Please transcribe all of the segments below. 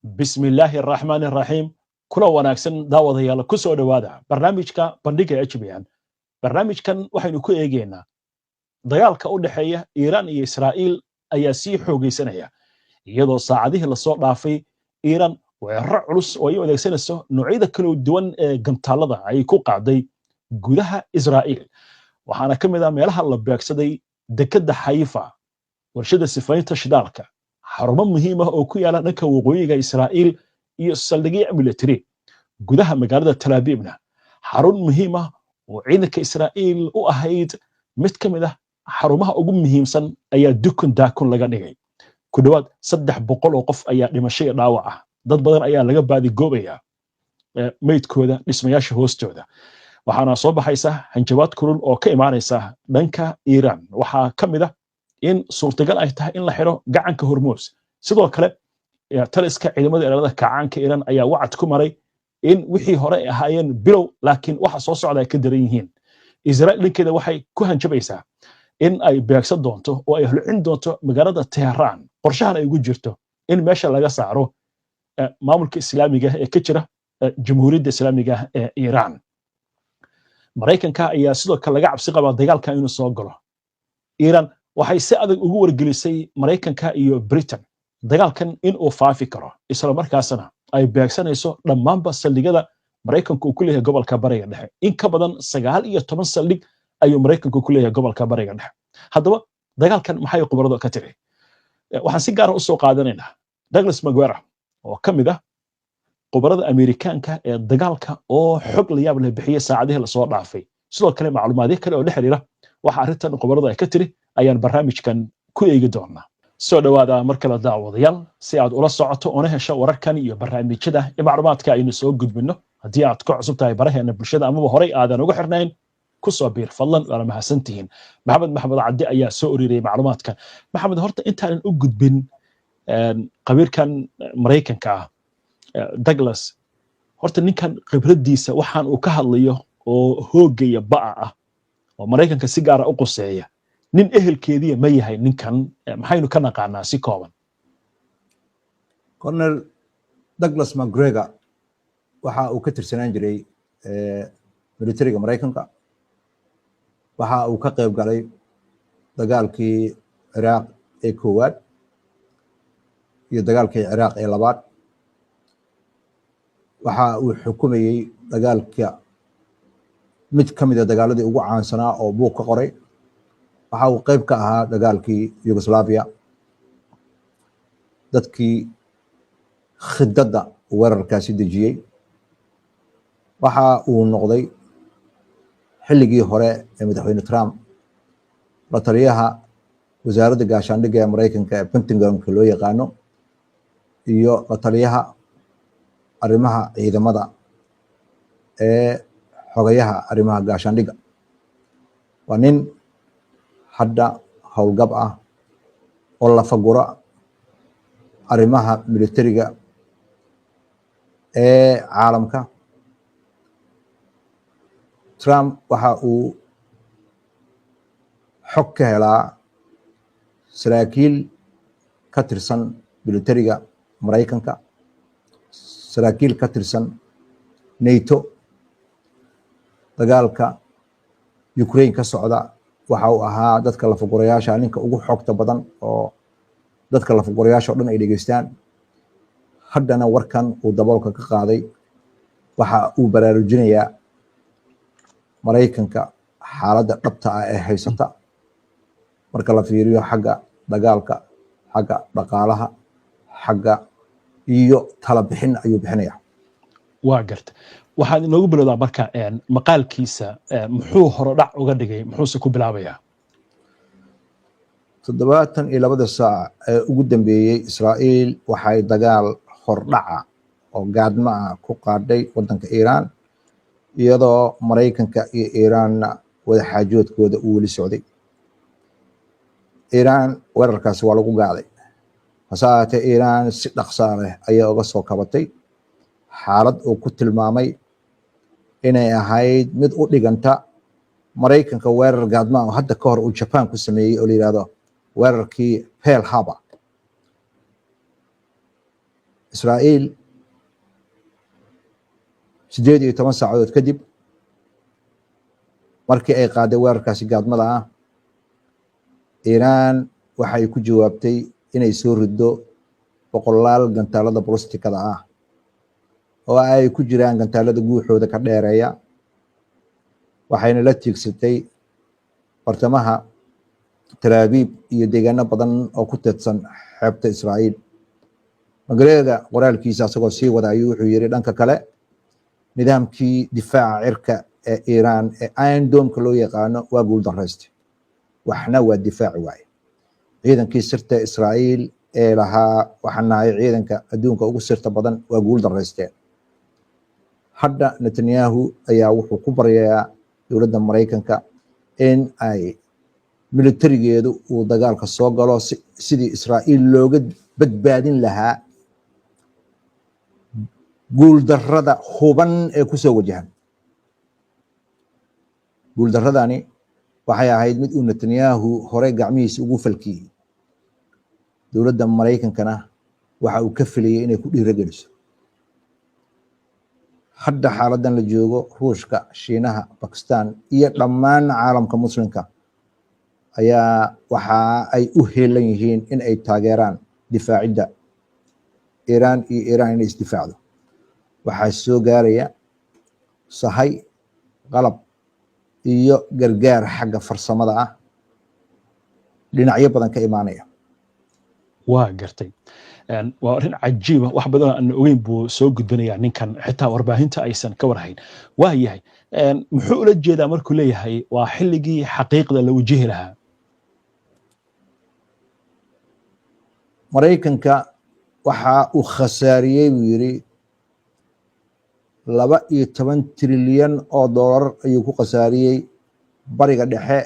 بسم الله الرحمن الرحيم كل wanaagsan daawadayaal ku soo dhawaada barnaamijka bandhiga HBN barnaamijkan waxaynu ku eegeynaa dagaalka u dhaxeeya Iran iyo Israa'iil ayaa sii xoogeysanaya iyadoo saacadihii la soo dhaafay Iran weerar culus oo ay u adeegsanayso noocyada kala duwan ee gantaalada ay ku qaaday gudaha Israa'iil waxaana ka mid ah meelaha la beegsaday dekedda Haifa warshada sifaynta shidaalka xarumo muhiim ah oo ku yaala dhanka waqooyiga Israa'iil iyo saldhigyo military gudaha magaalada Tel Aviv-na xarun muhiim ah oo ciidanka Israa'iil u ahayd mid ka mid ah xarumaha ugu muhiimsan ayaa dukun daakun laga dhigay ku dhawaad 300 oo qof ayaa dhimasho iyo dhaawac ah dad badan ayaa laga baadi goobaya meydkooda dhismayaasha hoostooda waxaana soo baxaysa hanjabaad kulul oo ka imaanaysa dhanka Iran waxaa ka mid ah in suurtagal ay tahay in la xiro gacanka Hormuz sidoo kale taliska ciidamada ilaalada kacaanka Iran ayaa wacd ku maray in wixii hore ay ahaayeen bilow laakiin waxa soo socda ay ka daran yihiin Israa'iil dhankeeda waxay ku hanjabaysaa in ay beegsan doonto oo ay hulcin doonto magaalada Tehran qorshahan ay ugu jirto in meesha laga saaro maamulka islaamiga ee ka jira jamhuuriyadda islaamiga ee Iran Mareykanka ayaa sidoo kale laga cabsi qabaa dagaalka inuu soo galo Iran waxay si adag ugu wargelisay Mareykanka iyo Britain dagaalkan in uu faafi karo isla markaasna ay beegsanayso dhammaanba saldhigyada Mareykanku uu ku leeyahay gobolka Bariga Dhexe in ka badan 19 saldhig ayuu Mareykanku ku leeyahay gobolka Bariga Dhexe haddaba dagaalkan maxay qubaradu ka tiri waxaan si gaar ah u soo qaadanaynaa Douglas Maguire oo ka mid ah qubarada Ameerikaanka ee dagaalka oo xog la yaab leh bixiyay saacadihii la soo dhaafay sidoo kale macluumaadyo kale oo la xiriira waxa arrintan qubaradu ay ka tiri ayaan barnaamijkan ku eegi doonaa soo dhawaada markale daawadayaal si aad ula socoto oo hesho wararkan iyo barnaamijyada iyo macluumaadka aynu soo gudbino haddii aad ku cusub tahay baraheena bulshada ama horey aadan uga xirnayn ku soo biir fadlan wala mahadsantihiin maxamed cabdi ayaa soo ururiyay macluumaadkan maxamed horta intaanan u gudbin qabiirkan Mareykanka ah Douglas horta ninkan khibradiisa waxaan uu ka hadlayo oo hoogaya ba'a ah oo Mareykanka si gaar ah u qoseeya nin ehelkeedii ma yahay ninkan maxaynu ka naqaanaa si kooban Colonel Douglas McGregor waxa uu ka tirsanaan jiray militariga Mareykanka waxa uu ka qayb galay dagaalkii Iraq ee koowaad iyo dagaalkii Iraq ee labaad waxa uu xukumayay dagaalka mid ka mid ah dagaaladii ugu caansanaa oo buug ka qoray waxa uu qayb ka ahaa dagaalkii Yugoslavia dadkii khidada weerarkaasi dejiyay waxa uu noqday xilligii hore ee madaxweyne Trump la taliyaha wasaaradda gaashaandhigga ee Mareykanka ee Pentagon-ka loo yaqaano iyo la taliyaha arrimaha ciidamada ee xogayaha arrimaha gaashaandhigga waa nin hadda howlgab ah oo la fagura arrimaha militariga ee caalamka Trump waxa uu xog ka helaa saraakiil ka tirsan militariga Mareykanka saraakiil ka tirsan NATO dagaalka Ukraine ka socda waxa uu ahaa dadka la fagurayaasha ninka ugu xogta badan oo dadka la fagurayaasha oo dhan ay dhageystaan haddana warkan uu daboolka ka qaaday waxa uu baraarujinayaa Mareykanka xaaladda dhabta ah ee haysata marka la fiiriyo xagga dagaalka xagga dhaqaalaha xagga iyo tala bixin ayuu bixinayaa waa garta waxaad inoogu bilowdaa marka maqaalkiisa muxuu hore dhac uga dhigay muxuu ku bilaabayaa 72 saac ee ugu dambeeyay Israa'iil waxay dagaal hordhaca oo gaadma ah ku qaaday wadanka Iran iyadoo Mareykanka iyo Iran wada xaajoodkooda uu wali socday Iran weerarkaasi waa lagu gaaday hasaate Iran si dhaqso leh ayay uga soo kabatay xaalad uu ku tilmaamay inay ahayd mid u dhiganta Mareykanka weerar gaadma ah hadda ka hor uu Japan ku sameeyay oo la yiraahdo weerarkii Pearl Harbor Israa'iil 18 saacadood kadib markii ay qaaday weerarkaasi gaadmada ah, Iiraan waxay ku jawaabtay inay soo riddo boqolaal gantaalada ballistikada ah oo ay ku jiraan gantaalada guuxooda ka dheereeya, waxayna la tiigsatay bartamaha Tel Aviv iyo deegaano badan oo ku teedsan xeebta Israa'iil. McGregor qoraalkiisa asagoo sii wada ayuu wuxuu yiri, dhanka kale nidaamkii difaaca cirka ee Iiraan ee Iron Dome-ka loo yaqaano waa guul daraystay, waxna waa difaaci waaye. ciidankii sirta Israa'iil ee lahaa waxaan nahay ciidanka adduunka ugu sirta badan waa guul daraysteen. Hadda Netanyahu ayaa wuxuu ku baryayaa dowladda Maraykanka in ay militarigeedu uu dagaalka soo galo sidii Israa'iil looga badbaadin lahaa guul darrada huban ee ku soo wajahan. guul darradani waxay ahayd mid uu Netanyahu hore gacmihiisa ugu falkiyey, dowladda Maraykankana waxa uu ka filayay inay ku dhiirageliso. Hadda xaaladan la joogo, Ruushka, Shiinaha, Bakistan iyo dhammaan caalamka muslimka ayaa waxa ay u heelan yihiin in ay taageeraan difaacidda Iiraan iyo Iiraan inay isdifaacdo. waxaa soo gaaraya sahay, qalab iyo gargaar xagga farsamada ah dhinacyo badan ka imaanaya. waa gartay. waa arrin cajiiba, wax badan aan ogeyn buu soo gudbinayaa ninkan, xitaa warbaahinta aysan ka warhayn. waa yahay muxuu ula jeedaa markuu leeyahay waa xilligii xaqiiqda la wajihi lahaa? Maraykanka waxa uu khasaariyey buu yiri 12 trilyan oo dollar ayuu ku khasaariyey bariga dhexe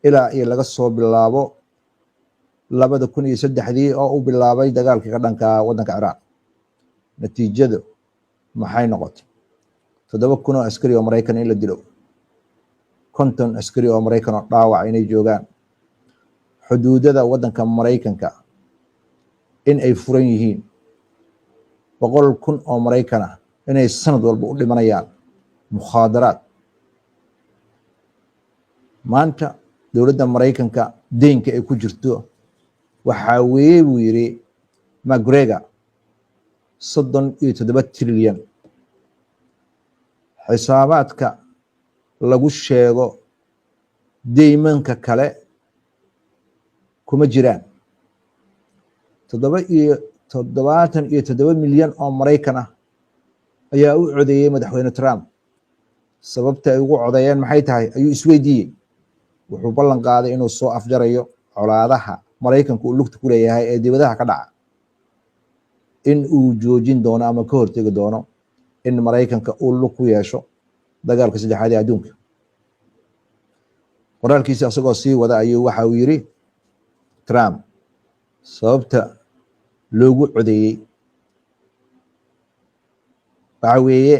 ilaa iyo laga soo bilaabo 2003 oo uu bilaabay dagaalkii ka dhanka waddanka Ciraaq. natiijadu maxay noqotay? 7,000 oo askari oo Maraykan in la dilo, 50 askari oo Maraykan oo dhaawac inay joogaan, xuduudada waddanka Maraykanka in ay furan yihiin, 100,000 oo Maraykan ah inay sanad walba u dhimanayaan mukhaadaraad. maanta dowladda Maraykanka deynka ay ku jirto waxaa weeye buu yiri McGregor 37 trilyan. xisaabaadka lagu sheego deymanka kale kuma jiraan. 77 milyan oo Maraykan ah ayaa u codeeyey madaxweyne Trump. sababta ay ugu codeeyeen maxay tahay ayuu isweydiiyey. wuxuu ballan qaaday inuu soo afjarayo colaadaha Maraykanku uu lugta ku leeyahay ee dibadaha ka dhaca, in uu joojin doono ama ka hortegi doono in Maraykanka uu lug ku yeesho dagaalka saddexaad ee adduunka. qoraalkiisa asagoo sii wada ayuu waxa uu yiri, Trump sababta loogu codeeyey waxa weeye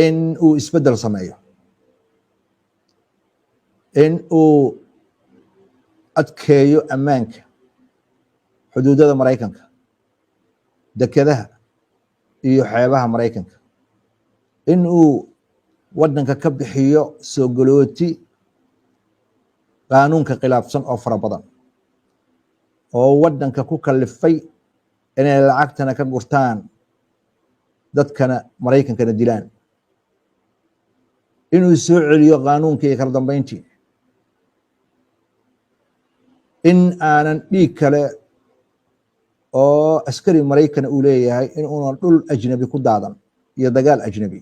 in uu isbeddel sameeyo, in uu adkeeyo ammaanka xuduudada Maraykanka, dekedaha iyo xeebaha Maraykanka, in uu waddanka ka bixiyo soo galooti qaanuunka khilaafsan oo fara badan oo waddanka ku kallifay inay lacagtana ka gurtaan dadkana Maraykankana dilaan, inuu soo celiyo qaanuunkii iyo kala dambeyntii, in aanan dhiig kale oo askari Maraykan uu leeyahay in uunan dhul ajnabi ku daadan iyo dagaal ajnabi.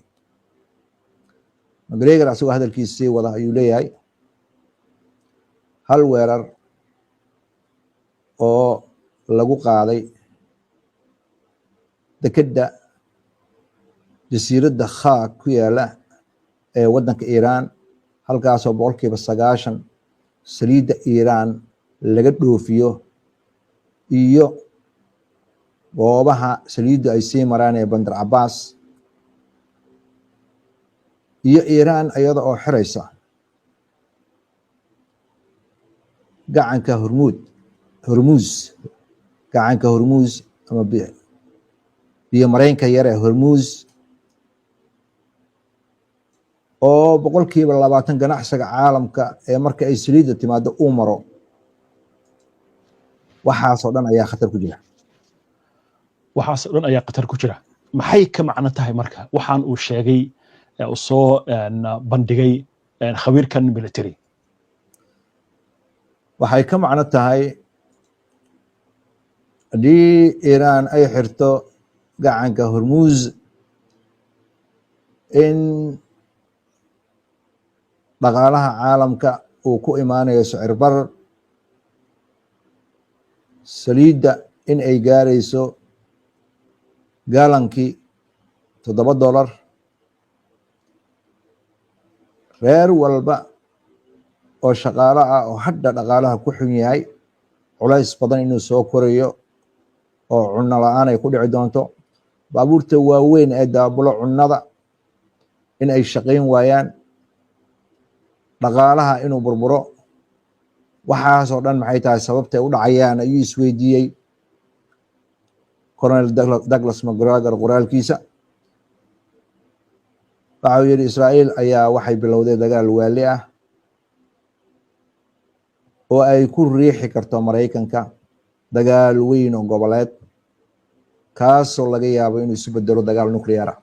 McGregor asagoo hadalkiisa sii wada ayuu leeyahay, hal weerar oo lagu qaaday dekedda jasiiradda Khaak ku yaala ee waddanka Iiraan, halkaasoo 90% saliidda Iiraan laga dhoofiyo iyo goobaha saliiddu ay sii maraan ee Bandar Abbas, iyo Iiraan iyada oo xiraysa gacanka Hormuz ama iyo mareenka yar ee Hormuz oo boqolkiiba 20 ganacsiga caalamka ee marka ay saliidda timaado uu maro, waxaasoo dhan ayaa khatar ku jira. waxaas dhan ayaa khatar ku jira. maxay ka macno tahay marka waxaan uu sheegay uu soo bandhigay khabiirkan military? waxay ka macno tahay haddii Iiraan ay xirto gacanka Hormuz in dhaqaalaha caalamka uu ku imaanayo sicir barar, saliidda in ay gaarayso gaalankii $7, reer walba oo shaqaale ah oo hadda dhaqaalaha ku xun yahay culays badan inuu soo korayo oo cunno la'aan ay ku dhici doonto, baabuurta waaweyn ee daabulo cunnada in ay shaqayn waayaan, dhaqaalaha inuu burburo. waxaasoo dhan maxay tahay sababtay u dhacayaan ayuu isweydiiyey Colonel Douglas McGregor qoraalkiisa. waxa uu yidhi Israa'iil ayaa waxay bilowday dagaal waali ah oo ay ku riixi karto Maraykanka dagaal weyn oo goboleed, kaasoo laga yaabo inuu isu bedelo dagaal nuclear ah.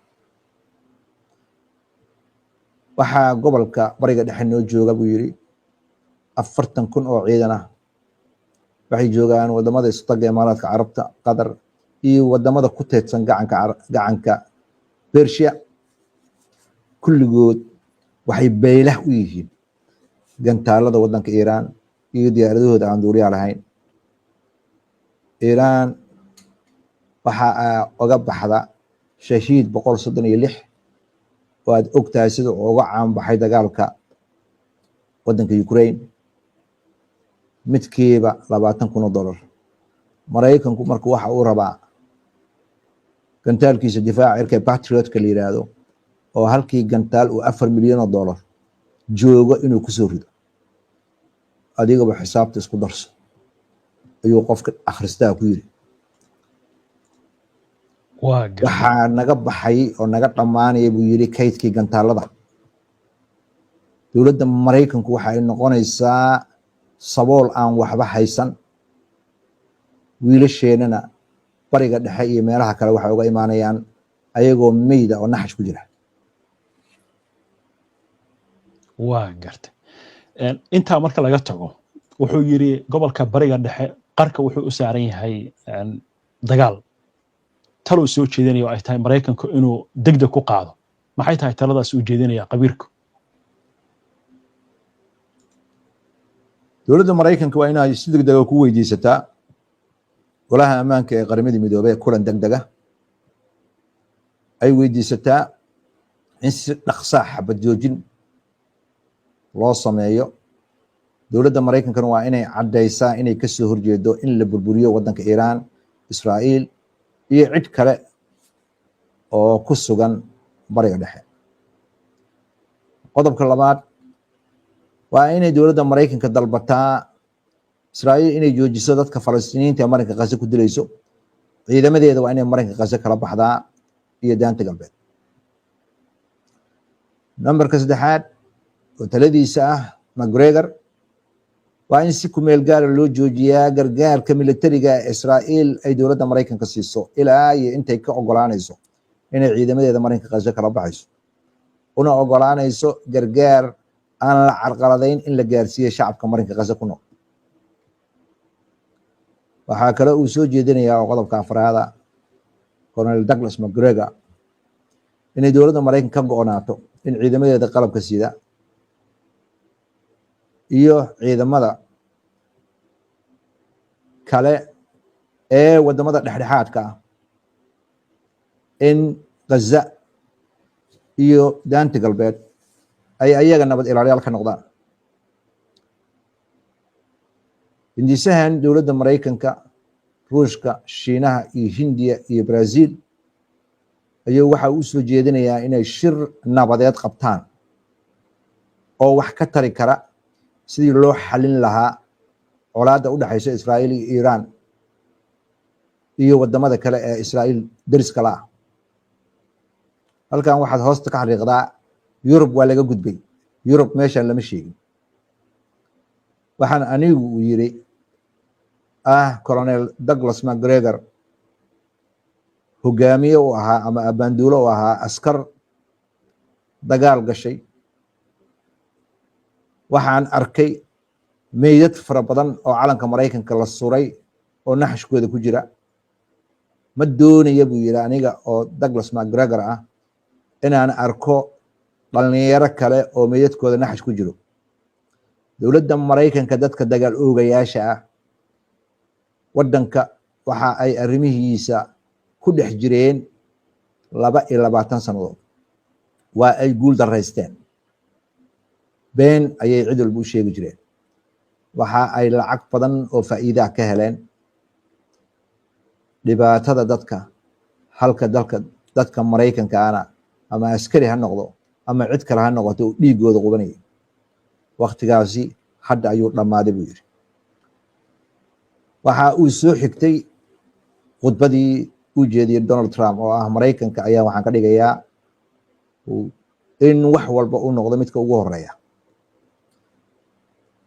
waxaa gobolka bariga dhexe noo jooga buu yidhi 40,000 oo ciidan ah. waxay joogaan wadamada Istaga Imaaraadka Carabta, Qatar iyo wadamada ku teedsan gacanka Persia. kulligood waxay baylah u yihiin gantaalada wadanka Iiraan iyo diyaaradahooda aan duuliyaal lahayn. Iiraan waxaa uga baxda shahiid 136 oo aad ogtahay sida uga caan baxay dagaalka wadanka Ukraine, midkiiba $20,000. Maraykanku marka waxa uu rabaa gantaalkiisa difaaca cirka Patriot-ka la yiraahdo oo halkii gantaal uu $4 milyan joogo inuu ku soo rido. adigaba xisaabta isku darso ayuu qofka akhristaa ku yiri. waxaa naga baxay oo naga dhammaanaya buu yiri kaydkii gantaalada. dowladda Maraykanku waxa ay noqonaysaa sabool aan waxba haysan. wiilasheenana bariga dhexe iyo meelaha kale waxay uga imaanayaan ayagoo meyd oo naxash ku jira. waa gartay. intaa marka laga tago wuxuu yiri gobolka bariga dhexe qarka wuxuu u saaran yahay dagaal. talo soo jeedinayo ay tahay Maraykanku inuu degdeg ku qaado. maxay tahay taladaas uu jeedinaya qabiirku? dowladda Maraykanka waa inay si degdeg ah ku weydiisataa golaha ammaanka ee qaramada midoobay kulan degdeg ah ay weydiisataa in si dhaqso ah xabad joojin loo sameeyo. dowladda Maraykankana waa inay cadeysaa inay ka soo horjeedo in la burburiyo wadanka Iiraan, Israa'iil iyo cid kale oo ku sugan bariga dhexe. qodobka labaad waa inay dowladda Maraykanka dalbataa Israa'iil inay joojiso dadka Falastiiniinta ee Maraykanka Gaza ku dilayso. ciidamadeeda waa inay Maraykanka Gaza kala baxdaa iyo daanta galbeed. nambarka saddexaad oo taladiisa ah McGregor waa in si ku meel gaar loo joojiyaa gargaarka militariga ee Israa'iil ay dowladda Maraykanka siiso ilaa iyo intay ka ogolaanayso inay ciidamadeeda Maraykanka Gaza kala baxayso, una ogolaanayso gargaar aan la carqaladeyn in la gaarsiiyo shacabka Maraykanka Gaza ku nool. waxaa kale uu soo jeedinayaa qodobka afraada Colonel Douglas McGregor inay dowladda Maraykanka ka go'naato in ciidamadeeda qalabka sida iyo ciidamada kale ee wadamada dhexdhexaadka ah in Gaza iyo daanta galbeed ay ayaga nabad ilaaliyaal ka noqdaan. hindisahan dowladda Maraykanka, Ruushka, Shiinaha iyo Hindiya iyo Brazil ayuu waxa uu soo jeedinayaa inay shir nabadeed qabtaan oo wax ka tari kara sidii loo xalin lahaa colaadda u dhaxaysa Israa'iil iyo Iiraan iyo wadamada kale ee Israa'iil dariska la ah. halkan waxaad hoosta ka xariiqdaa Yurub waa laga gudbay. Yurub meeshan lama sheegin. waxaan anigu u yiri Colonel Douglas MacGregor hogaamiye u ahaa ama abaanduulo u ahaa askar dagaal gashay. waxaan arkay meydad fara badan oo calanka Mareykanka la suray oo naxashkooda ku jira. ma doonaya buu yiri aniga oo Douglas MacGregor ah inaan arko dhalinyaro kale oo meydadkooda naxash ku jiro. dowladda Mareykanka dadka dagaal oogayaasha ah wadanka waxa ay arrimihiisa ku dhex jireen 22 sanadood. waa ay guul daraysteen. been ayay cid walba u sheegi jireen. waxa ay lacag badan oo faa'iido ka heleen dhibaatada dadka halka dadka Mareykanka ana ama askari ha noqdo ama cid kale ha noqoto dhiigooda qubanay. waqtigaasi hadda ayuu dhamaaday buu yiri. waxa uu soo xigtay khudbadii uu jeediyay Donald Trump oo ah Mareykanka ayaa waxaan ka dhigayaa in wax walba uu noqdo midka ugu horeeya.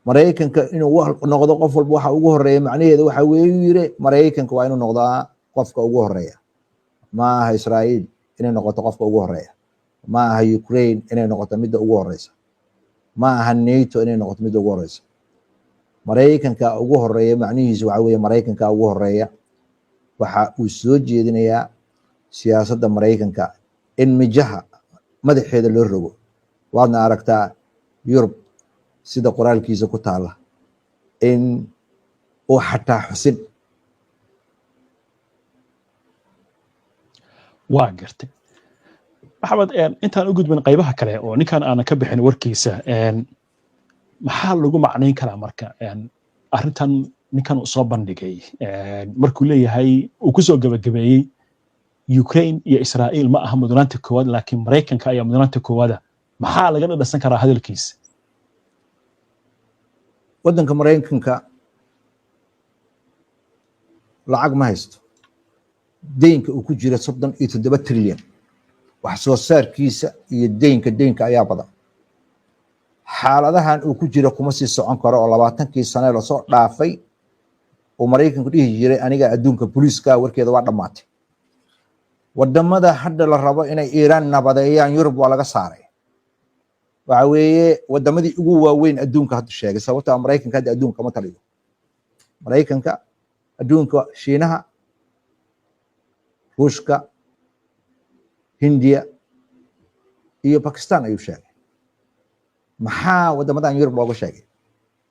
Mareykanka inuu noqdo qof walba waxa ugu horeeya macnaheedu waxa weeye yiri Mareykanka waa inuu noqdaa qofka ugu horeeya. ma aha Israa'iil inay noqoto qofka ugu horeeya. ma aha Ukraine inay noqoto midda ugu horeysa. ma aha NATO inay noqoto midda ugu horeysa. Mareykanka ugu horeeya macnihiisu waxa weeye Mareykanka ugu horeeya. waxa uu soo jeedinayaa siyaasadda Mareykanka in mijaha madaxeeda loo rogo. waadna aragtaa Yurub sida qoraalkiisa ku taala in uu xataa xusin. waa gartay maxamed intaan u gudbin qaybaha kale oo ninkan aan ka bixin warkiisa maxaa lagu macnayn karaa marka arrintan ninkan uu soo bandhigay markuu leeyahay uu ku soo gabagabeeyey Ukraine iyo Israa'iil ma aha mudnaanta koowaad laakiin Mareykanka ayaa mudnaanta koowaad. maxaa laga dhadhasan karaa hadalkiisa? wadanka Mareykanka lacag ma haysto. deynka uu ku jira 37 trilyan. wax soo saarkiisa iyo deynka ayaa badan. xaaladahan uu ku jira kuma sii socon karo oo 20kii sano la soo dhaafay oo Mareykanku dhihi jiray aniga adduunka booliiska warkeeda waa dhamaatay. wadamada hadda la rabo inay Iiraan nabadeeyaan Yurub waa laga saaray. waxa weeye wadamadii ugu waaweyn adduunka hadda sheegay sababta Mareykanka hadda adduunka ma taliyo. Mareykanka adduunka Shiinaha, Ruushka, Hindiya iyo Pakistan ayuu sheegay. maxaa wadamadan Yurub looga sheegay?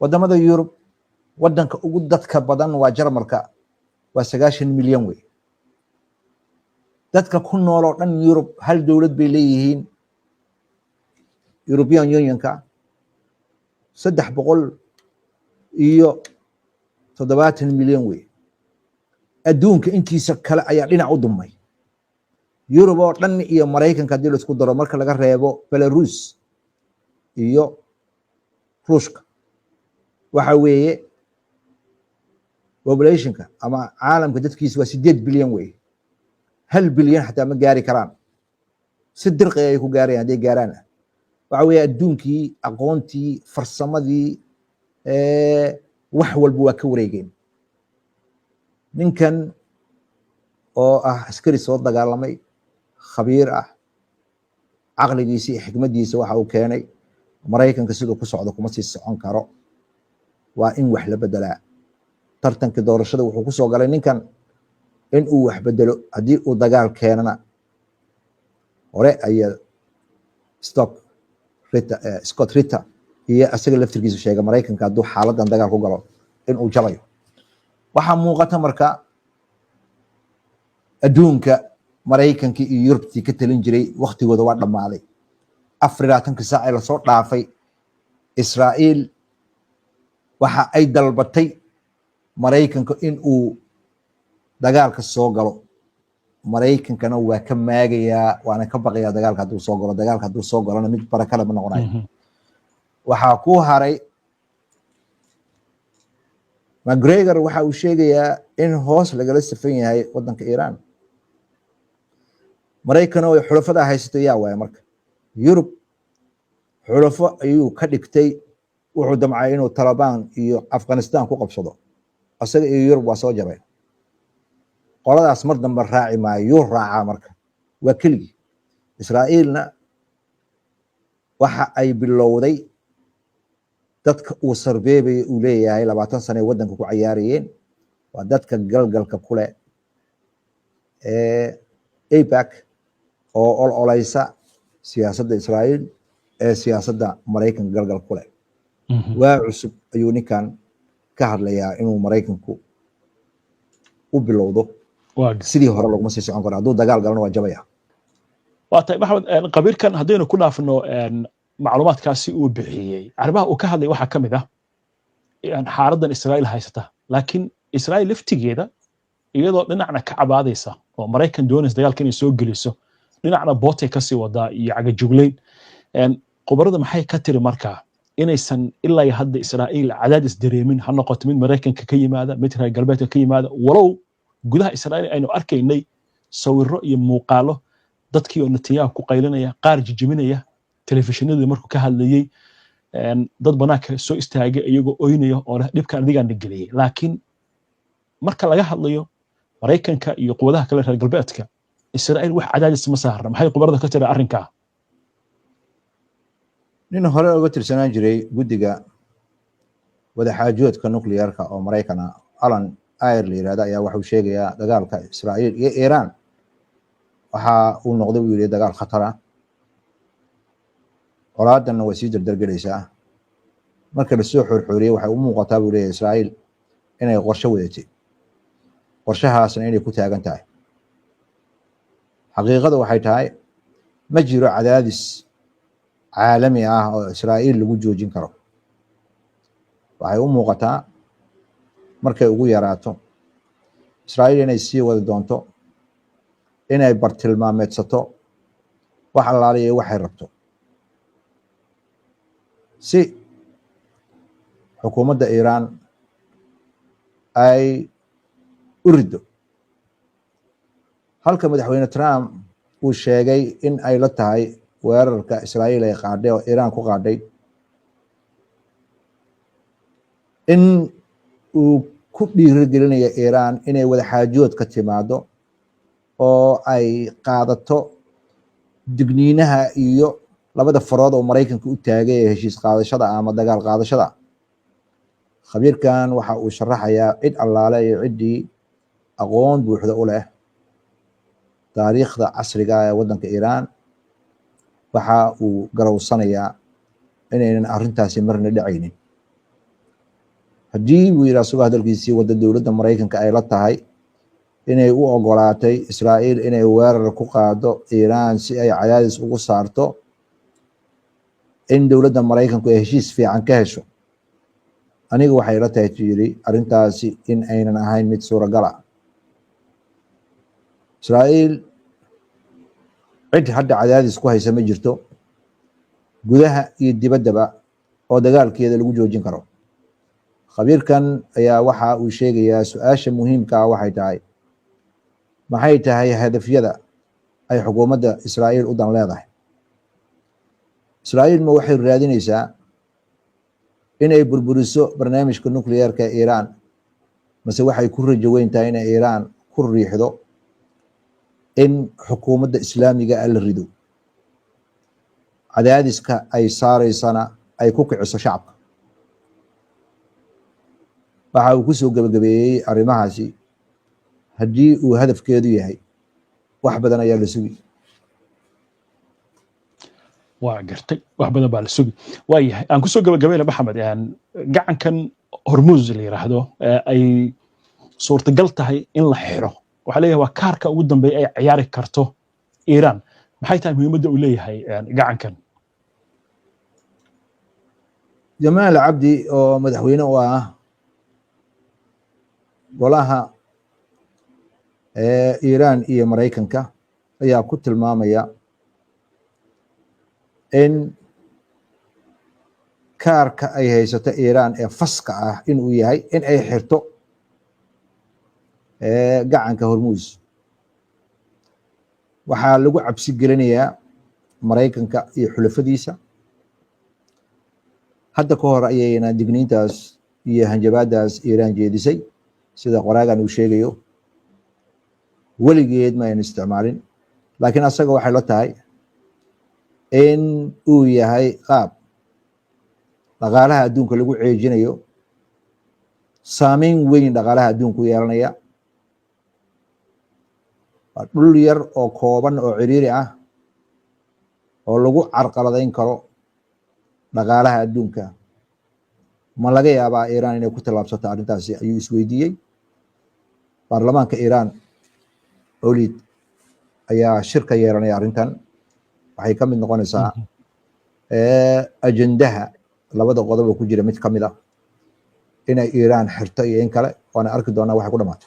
wadamada Yurub wadanka ugu dadka badan waa Jarmalka waa 90 milyan wey. dadka ku nool oo dhan Yurub hal dawlad bay leeyihiin. European Unionka 370 milyan wey. adduunka intiisa kale ayaa dhinac u dumay. Yurub oo dhan iyo Mareykanka hadii la isku daro marka laga reebo Belarus iyo Ruushka waxa weeye populationka ama caalamka dadkiisa waa 8 bilyan wey. 1 bilyan xataa ma gaari karaan. si dirqi ay ku gaarayaan haday gaaraan. waxa weeye adduunkii aqoontii farsamadii wax walba waa ka wareegeen. ninkan oo ah askari soo dagaalamay khabiir ah aqligiisa iyo xikmadiisa waxa uu keenay Mareykanka sidoo ku socdo kuma sii socon karo. waa in wax la bedelaa. tartanka doorashada wuxuu ku soo galay ninkan in uu wax bedelo hadii uu dagaal keenana hore ayaa Scott Ritter iyo asaga laftirkiisa sheegay Mareykanka haduu xaaladan dagaal ku galo in uu jabayo. waxa muuqata marka adduunka Mareykanka iyo Yurubtii ka talin jiray waqtigooda waa dhamaaday. 24 saac ay la soo dhaafay Israa'iil waxa ay dalbatay Mareykanka in uu dagaalka soo galo. Mareykankana waa ka maagayaa waana ka baqayaa dagaalka haduu soo galo. dagaalka haduu soo galana mid barakada ma noqonayo. waxa ku haray McGregor waxa uu sheegayaa in hoos lagala safan yahay wadanka Iran. Maraykan oo xulafada haysto yaa waay marka Yurub xulafo ayuu ka dhigtay, wuxuu damcay inuu Taliban iyo Afghanistan ku qabsado, asaga iyo Yurub waa soo jabay. qoladaas mar dambe raaci maayo, raaca marka waa keligii. Israa'iilna waxa ay bilowday dadka uu sarbeebay uu leeyahay 20 sano ee wadanka ku ciyaarayeen waa dadka galgalka kule AIPAC oo ololeysa siyaasadda Israa'iil ee siyaasadda Maraykanka galgal kule. waa cusub ayuu ninkan ka hadlayaa inuu Maraykanku u bilowdo sidii hore laguma sii socon karo, hadduu dagaal galana waa jabaya. waa tahay maxamed, qabiirkan haddaynu ku dhaafno macluumaadkaasi uu bixiyey, arrimaha uu ka hadlay waxaa ka mid ah xaaladdan Israa'iil haysata, laakiin Israa'iil laftigeeda iyadoo dhinacna ka cabaadaysa oo Maraykan doonaysa dagaalka inay soo geliso, dhinacna bootay kasii wadaa iyo cagajugleyn. khubarada maxay ka tiri markaa inaysan ilaa hadda Israa'iil cadaadis dareemin, ha noqoto mid Maraykanka ka yimaada, mid reer galbeedka ka yimaada, walow gudaha Israa'iil aynu arkaynay sawirro iyo muuqaalo dadkii oo Netanyahu ku qaylinaya, qaar jijibinaya telefishinadii markuu ka hadlayay, dad banaanka soo istaagay iyagoo oynaya oo leh dhibkan adigaan geliyay. laakiin marka laga hadlayo Maraykanka iyo quwadaha kale reer galbeedka, Israa'iil wax cadaadis ma saarna. maxay khubarada ka tiri arrinkaa? nin hore uga tirsanaan jiray guddiga wadaxaajoodka nuclearka oo Maraykana, Alan Ayr la yiraahdo, ayaa wuxuu sheegayaa dagaalka Israa'iil iyo Iran waxa uu noqday uu yiri dagaal khatar ah, colaadanna way sii dardargelaysaa. marka la soo xorxoriyay waxay u muuqataa buu leeyahay Israa'iil inay qorshe wadatay, qorshahaasna inay ku taagan tahay. xaqiiqada waxay tahay ma jiro cadaadis caalami ah oo Israa'iil lagu joojin karo. waxay u muuqataa markay ugu yaraato Israa'iil inay sii wada doonto inay bartilmaameedsato wax allaaliya waxay rabto si xukuumadda Iran ay u rido. halka madaxweyne Trump uu sheegay in ay la tahay weerarka Israa'iil ay qaaday oo Iran ku qaaday in uu ku dhiirigelinayo Iran inay wada xaajood ka timaado oo ay qaadato digniinaha iyo labada farood oo Maraykanka u taagay ee heshiis qaadashada ama dagaal qaadashada. khabiirkan waxa uu sharaxayaa cid allaale iyo ciddii aqoon buuxda u leh taariikhda casriga ee wadanka Iran, waxa uu garowsanayaa inaynan arrintaasi marna dhacaynin. haddii uu yidhaa sugaa hadalkiisii wadda dowladda Maraykanka ay la tahay inay u ogolaatay Israa'iil inay weerar ku qaado Iran si ay cadaadis ugu saarto in dowladda Maraykanku ay heshiis fiican ka hesho, aniga waxay la tahay tu yiri arrintaasi in aynan ahayn mid suuragal ah. Israa'iil cid hadda cadaadis ku haysa ma jirto gudaha iyo dibaddaba oo dagaalkeeda lagu joojin karo. khabiirkan ayaa waxa uu sheegayaa su-aasha muhiimka ah waxay tahay maxay tahay hadafyada ay xukuumadda Israa'iil u dan leedahay. Israa'iil ma waxay raadinaysaa inay burburiso barnaamijka nuclearka ee Iran, mase waxay ku rajo weyn tahay inay Iran ku riixdo in xukuumadda islaamiga la rido, cadaadiska ay saareysana ay ku kiciso shacabka. waxa uu ku soo gabagabeeyey arrimahaasi haddii uu hadafkeedu yahay wax badan ayaa la sugi. waa gartay, wax badan baa la sugi. waayahay, aan kusoo gabagabayna maxamed, gacankan Hormuz la yiraahdo ay suurtagal tahay in la xiro, waxaa leeyahay waa kaarka ugu dambeeya ay ciyaari karto Iran. maxay tahay muhiimadda uu leeyahay gacankan? Jamaal Cabdi oo madaxweyne u ah golaha Iran iyo Maraykanka ayaa ku tilmaamaya in kaarka ay haysato Iiraan ee faska ah inuu yahay in ay xirto gacanka Hormuz. waxaa lagu cabsi gelinayaa Maraykanka iyo xulafadiisa. hadda ka hor ayayna digniintaas iyo hanjabaadaas Iiraan jeedisay sida qoraagan uu sheegayo. weligeed ma aynan isticmaalin, laakiin asaga waxay la tahay in uu yahay qaab dhaqaalaha adduunka lagu ceejinayo, saameyn weyn dhaqaalaha adduunku yeelanaya. waa dhul yar oo kooban oo ciriiri ah oo lagu carqaladayn karo dhaqaalaha adduunka. ma laga yaabaa Iiraan inay ku tallaabsato arrintaasi ayuu isweydiiyey. baarlamaanka Iiraan olid ayaa shirka yeelanaya arrintan. waxay ka mid noqonaysaa ajendaha labada qodob oo ku jira mid ka mid ah inay Iiraan xirto iyo in kale. waana arki doonaa waxay ku dhamaato.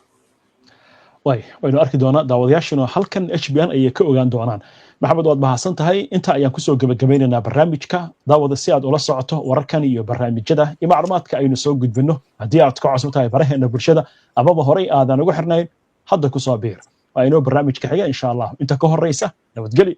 waynu arki doonaa, daawadayaashuna halkan HBN ayay ka ogaan doonaan. maxamed waad mahadsan tahay. inta ayaan kusoo gabagabeynaynaa barnaamijka. daawada si aad ula socoto wararkan iyo barnaamijyada iyo macluumaadka aynu soo gudbino, haddii aad ka cusub tahay baraheena bulshada amaba horey aadan ugu xirnayn, hadda kusoo biir. waa inoo barnaamijka xiga insha allah. inta ka horeysa nabadgeli.